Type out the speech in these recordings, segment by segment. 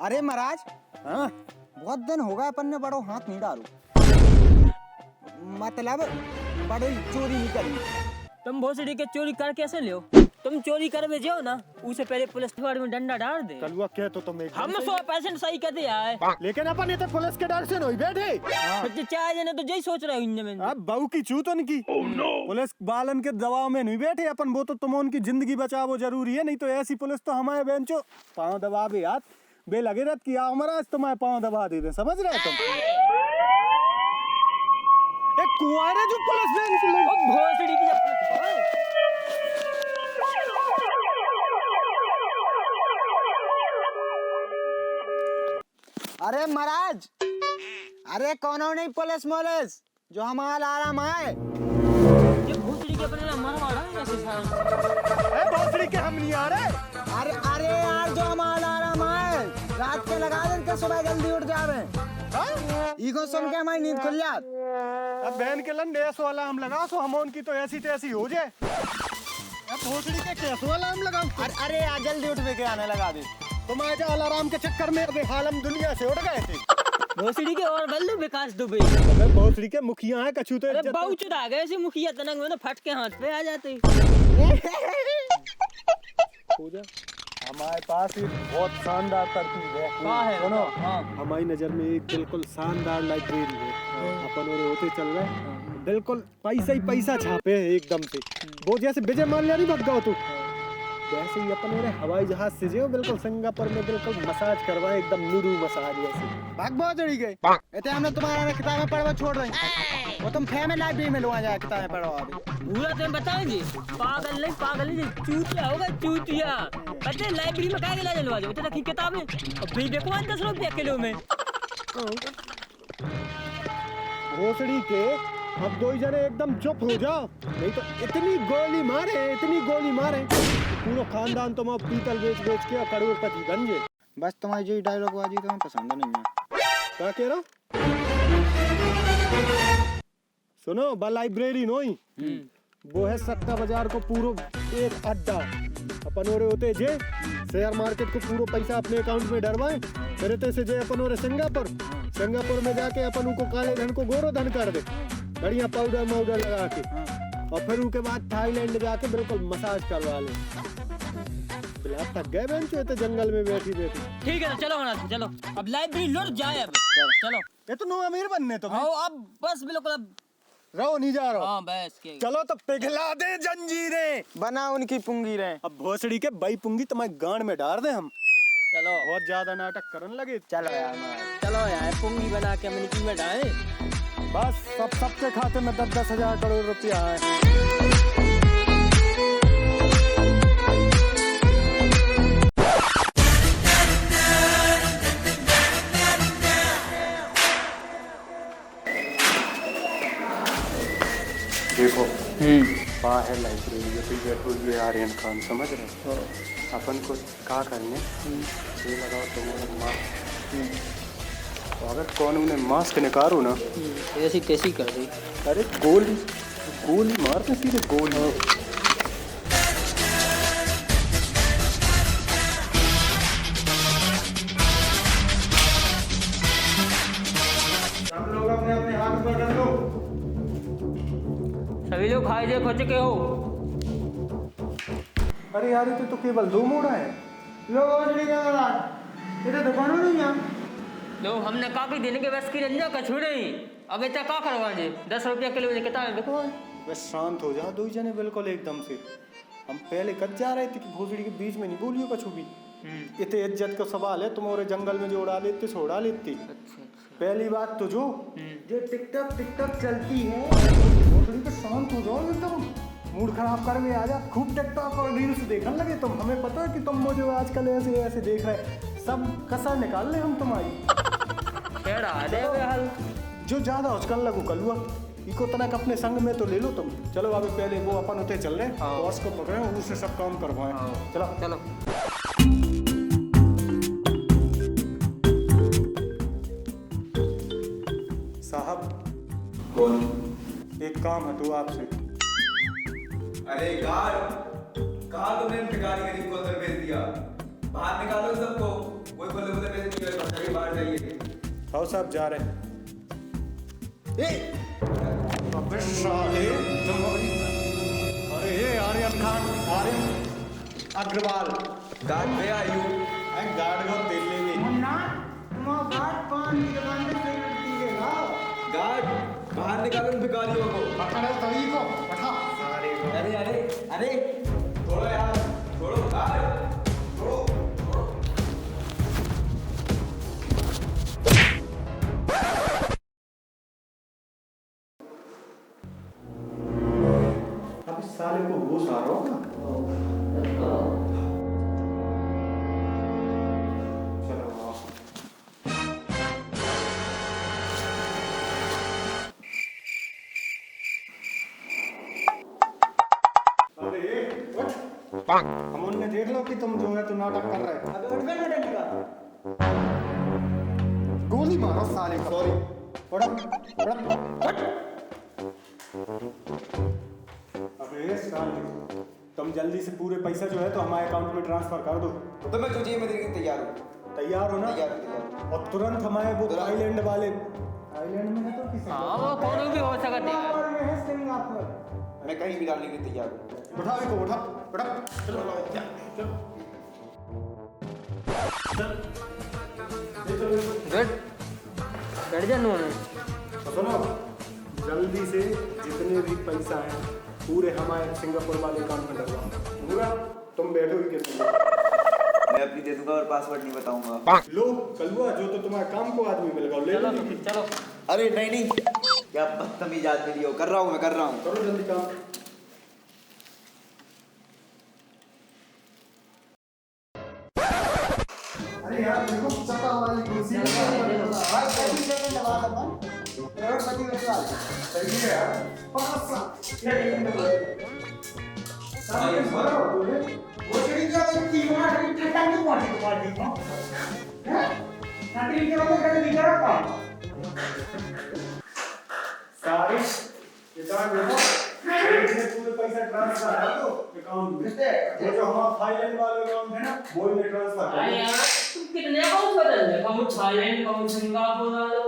अरे महाराज, हाँ बहुत दिन हो गए अपन ने बड़ो हाथ नहीं डालो। मतलब बड़ी चोरी नहीं करी। तुम भोसड़ी के चोरी कर कैसे लियो? तुम चोरी कर में जाओ ना, उससे पहले पुलिस के बारे में डंडा डाल दे। कलुआ क्या तो तुम एक हम 100% सही कहते यार, लेकिन अपन ये तो पुलिस के डर से नहीं बैठे। तो चाहे जने तो यही सोच रहे हो इनमें। अब बहू की चूत उनकी पुलिस बालन के दबाव में नहीं बैठे अपन। वो तो तुम उनकी जिंदगी बचाओ जरूरी है, नहीं तो ऐसी पुलिस तो हमारे बेंचो पाँव दबावे यार बे लगे रहत कि आओ महाराज तुम्हारे पाँव दबा दे दे। समझ रहे तुम? एक कुआरे जो पुलिस बेंच ले भोसड़ी की अरे महाराज, अरे कौनो नहीं पुलिस मोलिस जो हमारा आराम आए। ये भोसड़ी के अपने मरवा रहा है ना साला। भोसड़ी के हम नहीं आ रहे। अरे अरे यार जो हमारा आराम आए, रात के लगा दें के सुबह जल्दी उठ जावे। इको सुन के हमारी नींद खुल जात। अब बहन के लंडे ऐसो अलार्म लगा सो हम उनकी तो ऐसी तैसी हो जाए। अब भोसड़ी के कैसो अलार्म लगाओ? अरे यार जल्दी उठ के आने लगा दे। तुम आज अलार्म के चक्कर में अबे हालम दुनिया से उड़ गए थे। भोसड़ी के और गल्लू विकास दुबे। अबे भोसड़ी के मुखिया है कछू तो अरे बाऊ चुदा गए ऐसे मुखिया तनक में ना फट के हाथ पे आ जाते। हो जा। हमारे पास एक बहुत शानदार तरकीब है। क्या है? सुनो, हाँ। हमारी नजर में एक बिल्कुल शानदार लाइब्रेरी है। अपन और होते चल रहे हैं, बिल्कुल पैसा ही पैसा छापे है एकदम से। वो जैसे विजय माल्या नहीं भग गए तू, वैसे ही अपन और हवाई जहाज से जो बिल्कुल सिंगापुर में बिल्कुल मसाज करवाए, एकदम नुरू मसाज जैसे। भाग बहुत जड़ी गए। इतने हमने तुम्हारा किताबें पढ़वा छोड़ रही, वो तुम फैमिली लाइब्रेरी में लुआ जाए किताबें पढ़वा दे। पूरा तुम्हें बताएंगे पागल नहीं चूतिया होगा चूतिया। पता है लाइब्रेरी में क्या ला जलवा जाओ तो किताबें अभी देखो 10 रुपया किलो में। भोसड़ी के अब दो ही जने एकदम चुप हो जाओ, नहीं तो इतनी गोली मारे पूरा खानदान तुम अब पीतल बेच के करोड़पति बन गए। बस तुम्हारी जो डायलॉग बाजी तुम्हें पसंद नहीं है। क्या कह रहा हो? सुनो बा लाइब्रेरी नोई, वो है सट्टा बाजार को पूरो एक अड्डा। अपन ओरे होते जे शेयर मार्केट को पूरो पैसा अपने अकाउंट में डरवाए, फिर ते से जे अपन ओरे सिंगापुर में जाके अपन को काले धन को गोरो धन कर दे, बढ़िया पाउडर माउडर लगा के, और फिर उसके बाद थाईलैंड जाके बिल्कुल मसाज करवा ले। बिला थक गए बेंचो तो जंगल में बैठी। ठीक है तो चलो ना, चलो अब लाइब्रेरी लौट जाए। अब चलो ये तो नो अमीर बनने तो आओ अब बस बिल्कुल अब रहो नहीं जा रहा। हाँ बस के चलो तो पिघला दे जंजीरें, बना उनकी पुंगी रहे। अब भोसड़ी के बाई पुंगी तुम्हारे गांड में डाल दे हम। चलो बहुत ज्यादा नाटक करने लगे। चलो यार पुंगी बना के हम की में डाले। बस सबके खाते में 10-10 हजार करोड़ रुपया है। देखो बाहर लाइब्रेरी पे बैठो ये आर्यन खान, समझ रहे? अपन को क्या करने ये लगाओ तुम्हारा मास्क, तो अगर कौन उन्हें मास्क निकालो ना ऐसी कैसी कर दी। अरे गोली मारते सीधे गोली। सब लोग अपने अपने हाथ ऊपर कर लो। सभी लोग खाई दे खोच के हो। अरे यार ये तो केवल 2 मोड़ा है। इधर दुकानों नहीं है। लो हमने काफी दिन के बस की रंजा कछु नहीं। अब इतना का करवा दे 10 रुपया किलो में किताबें देखो। बस शांत हो जाओ दो ही जने बिल्कुल एकदम से। हम पहले कट जा रहे थे कि भोसड़ी के बीच में नहीं बोलियो कछु भी। इतने इज्जत का सवाल है, तुम्हारे जंगल में जो उड़ा लेते सो उड़ा लेते। पहली बात तो जो टिकटॉक चलती है, भोसड़ी पे शांत हो जाओ एकदम। मूड खराब कर में आ जा, खूब टिकटॉक और रील्स देखने लगे तुम। हमें पता है कि तुम मुझे आजकल ऐसे देख रहे, सब कसर निकाल ले हम तुम्हारी। जो ज्यादा उचकन लगू कलुआ इको तनक अपने संग में तो ले लो तुम। चलो अभी पहले वो अपन होते चल रहे, बॉस को पकड़े उससे सब काम करवाएं। चलो साहब। कौन? एक काम है तो आपसे। अरे यार कहा तुमने भिखारी गरीब को अंदर भेज दिया, बाहर निकालो सबको। वही बोले भेज आओ साहब जा रहे हैं। अबे साले अरे ये Aryan Khan, Aryan Agarwal God, where are you? Guard को तेल लेंगे। मुन्ना तुम बात पान की दुकान पे से लड़ती है ना God, बाहर निकालो इन भिखारियों को। पकड़ो सभी को, पठा सारे को। अरे अरे अरे छोड़ो यार, छोड़ो God, छोड़ो छोड़ो। अब इस साले को होश आ रहा होगा। चलो आओ। अरे उठ। हम उनने देख लो कि तुम जो है तो नाटक कर रहे हो। अबे उठ गए ना डंडी का गोली मारो साले को। सॉरी। उठ उठ उठ। अबे साले तुम जल्दी से पूरे पैसा जो है तो हमारे अकाउंट में ट्रांसफर कर दो। तो मैं तुझे में देने के लिए तैयार हूँ। तैयार हो ना? तैयार तैयार। और तुरंत हमारे वो तुरंत। थाईलैंड वाले थाईलैंड में है तो किसी हाँ वो कौन भी हो सकते हैं सिंगापुर में है सिंगापुर मैं कहीं भी डालने के लिए तैयार हूँ। उठा इसको उठा उठा चलो चल बैठ जा नू सुनो जल्दी से जितने भी पैसा है पूरे हमारे सिंगापुर वाले अकाउंट में डलवाओ। पूरा तुम बैठो ही कैसे मैं अपनी दे दूंगा और पासवर्ड नहीं बताऊंगा। लो कलुआ जो तो तुम्हारे काम को आदमी मिल गया ले लो। चलो अरे नहीं नहीं, क्या बदतमीज आदमी हो। कर रहा हूँ मैं, कर रहा हूँ। करो जल्दी काम। अरे यार देखो चक्का वाली कुर्सी भाई कैसी जगह दबा अपन करोड़पति बैठा सही है यार। 5 साल ये सारे भरो तूने वो चली क्या करती है वहां ठंडा नहीं पड़ती पार्टी को हैं नाटी के बाद कर करो काम सारे किसान देखो इसने पूरे पैसा ट्रांसफर कर दो अकाउंट में। वो जो हमारा थाईलैंड वाले अकाउंट है ना वो में ट्रांसफर कर अरे दो। यार तुम कितने अकाउंट बदल रहे हो? थाईलैंड का सिंगापुर वाला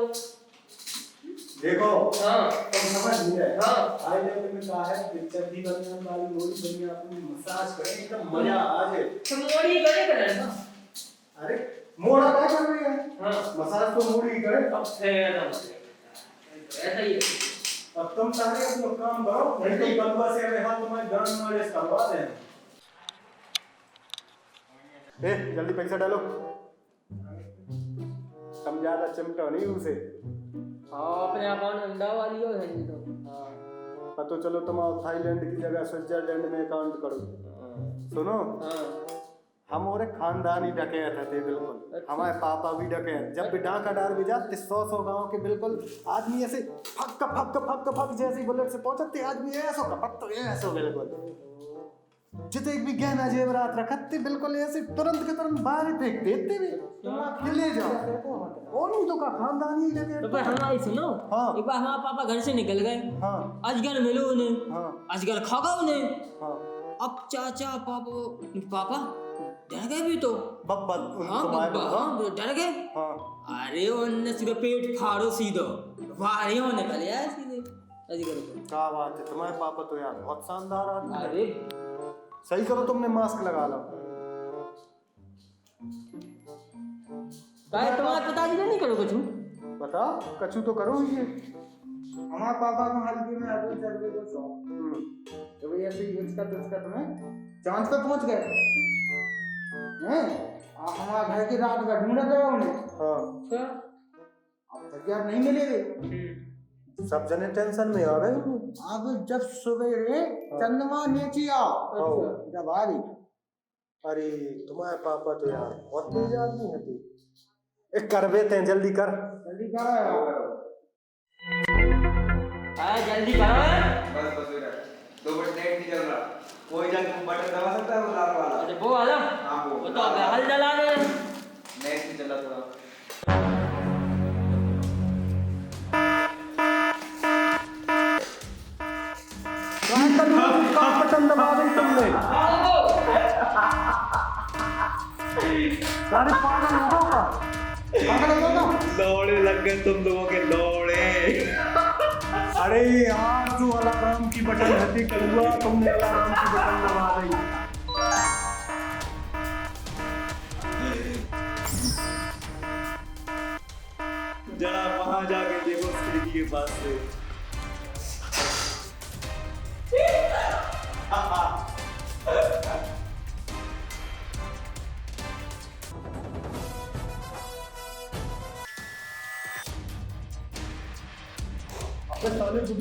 देखो हाँ तुम समझ नहीं रहे। हाँ थाईलैंड में क्या है पिक्चर भी बनने वाली मोड़ी बनी अपनी मसाज करें एकदम मजा आ जाए। तो मोड़ी करे करे ना अरे मोड़ा क्या कर रही है? हाँ मसाज तो मोड़ी ही करे। अब ऐसा ही है। अब तुम सारे अपना काम करो नहीं तो बलवा से अरे हाथ तुम्हारे गान मारे करवा दें। जल्दी पैसा डालो। तुम ज्यादा चिमटा नहीं उसे। हाँ अपने अकाउंट अंडा वाली हो है नहीं तो पता चलो तुम थाईलैंड की जगह स्विट्जरलैंड में अकाउंट करो। सुनो हाँ हम और खानदानी डकैत थे बिल्कुल। हमारे पापा भी डकैत जब भी डाका डाल भी जाते 100 गांव के बिल्कुल आदमी ऐसे फक फक फक फक जैसे बुलेट से पहुंचते आदमी ऐसो कपट तो ऐसो बिल्कुल जितने भी गहना जेवरात रखते बिल्कुल ऐसे तुरंत के तुरंत बाहर ही फेंक देते भी तुम ले जाओ। और नहीं तो का खानदानी डकैत। तो भाई हमारी सुनो हाँ। एक बार हमारे पापा घर से निकल गए हाँ अजगर मिलो उन्हें हाँ अजगर खा गया उन्हें। हाँ अब चाचा पापा डर गए भी तो बब्बा हाँ तुम्हारे हाँ डर गए। हाँ अरे उनने सीधे पेट फाड़ो सीधो वारे हो निकल यार सीधे अजगर को। क्या बात है तुम्हारे पापा तो यार बहुत शानदार आदमी है। अरे सही करो तुमने मास्क लगा लो। भाई तुम्हारे पिताजी ने नहीं करो कुछ बताओ कछु तो करो ये। हमारे पापा को हल्के में आलू चल को शौक तो भैया ऐसे युचका तुचका तुम्हें चांद पे पहुंच गए हैं हमारा घर की रात का ढूंढ रहे उन्हें हाँ अब तक यार नहीं मिलेगे। सब जने टेंशन में आ गए। अब जब सवेरे चंद्रमा नीचे आओ जब आ रही अरे तुम्हारे पापा तो यार बहुत तेज आदमी है तू। एक कर देते हैं जल्दी कर। जल्दी करो यार जल्दी करो बस बस हो रहा है। 2 मिनट नेट नहीं चल रहा। कोई जाके बटन दबा सकता है वो लाल वाला। अच्छा वो वाला हाँ वो तो अब हल जला रहे हैं। नेट नहीं चल रहा थोड़ा। बटन दबा दी तुमने। सारे पागल हो गए। दौड़े लग लग गए तुम लोगों के लौड़े। अरे यार जो अलार्म की बटन हटी कलुआ, तुमने अलार्म की बटन दबा दी। जरा वहां जाके देखो उस खिड़की के पास से।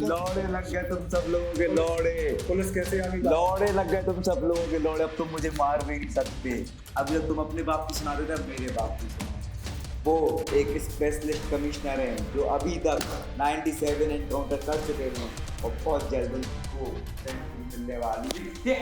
लौड़े लग गए तुम सब लोगों के लौड़े। पुलिस कैसे आ गई? लौड़े लग गए तुम सब लोगों के लौड़े। अब तुम मुझे मार भी नहीं सकते। अब जब तुम अपने बाप की सुना देते, अब मेरे बाप की सुनो। वो एक स्पेशलिस्ट कमिश्नर हैं जो अभी तक 97 एनकाउंटर कर चुके हैं और बहुत जल्द उनको सेंट्री मिलने वाली है।